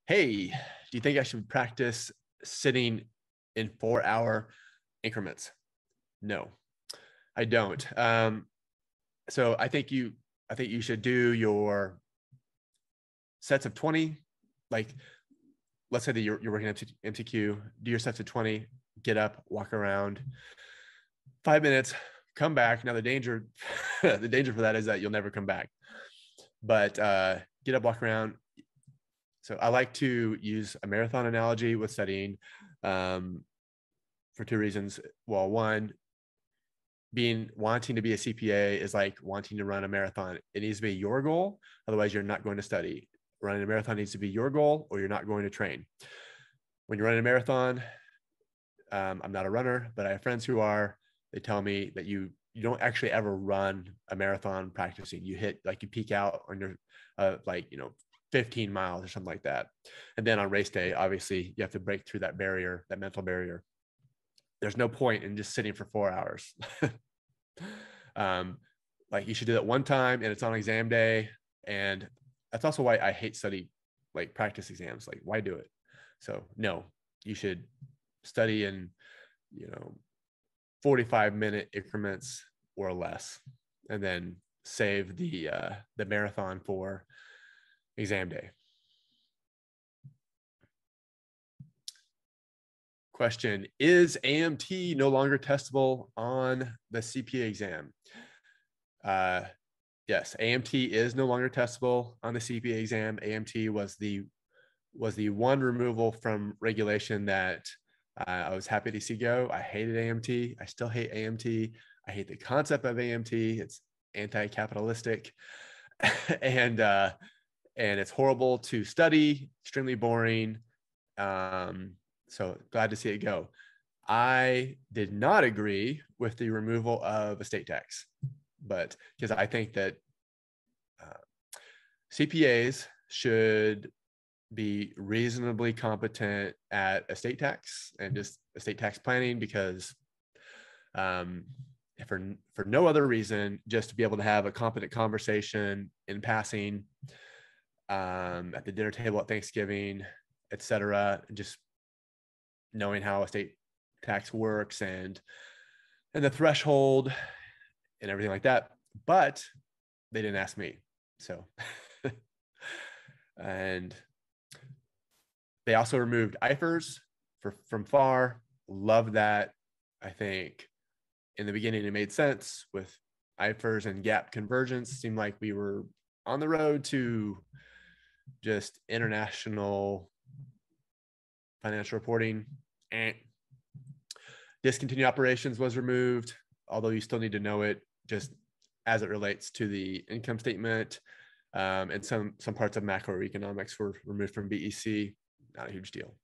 Hey, do you think I should practice sitting in 4-hour increments? No, I don't. So I think you should do your sets of 20. Like, let's say that you're working MCQ, do your sets of 20, get up, walk around 5 minutes, come back. Now the danger, the danger for that is that you'll never come back. But get up, walk around. So I like to use a marathon analogy with studying for two reasons. Well, one, wanting to be a CPA is like wanting to run a marathon. It needs to be your goal. Otherwise, you're not going to study. Running a marathon needs to be your goal, or you're not going to train. When you're running a marathon, I'm not a runner, but I have friends who are. They tell me that you don't actually ever run a marathon practicing. You peak out on your 15 miles or something like that. And then on race day, obviously you have to break through that barrier, that mental barrier. There's no point in just sitting for 4 hours. Like you should do that one time and it's on exam day. And that's also why I hate study, like practice exams. Like, why do it? So no, you should study in, 45-minute increments or less, and then save the marathon for exam day. Question: is AMT no longer testable on the CPA exam? Yes, AMT is no longer testable on the CPA exam. AMT was the one removal from regulation that I was happy to see go. I hated AMT. I still hate AMT. I hate the concept of AMT. It's anti-capitalistic, and it's horrible to study. Extremely boring. So glad to see it go. I did not agree with the removal of estate tax, but because I think that CPAs should be reasonably competent at estate tax and just estate tax planning, because for no other reason, just to be able to have a competent conversation in passing at the dinner table at Thanksgiving, etc. Just knowing how estate tax works and the threshold and everything like that. But they didn't ask me. So, and they also removed IFRS from FAR. Love that. I think in the beginning, it made sense with IFRS and GAAP convergence. It seemed like we were on the road to just international financial reporting. Discontinued operations was removed, although you still need to know it just as it relates to the income statement. And some parts of macroeconomics were removed from BEC. Not a huge deal.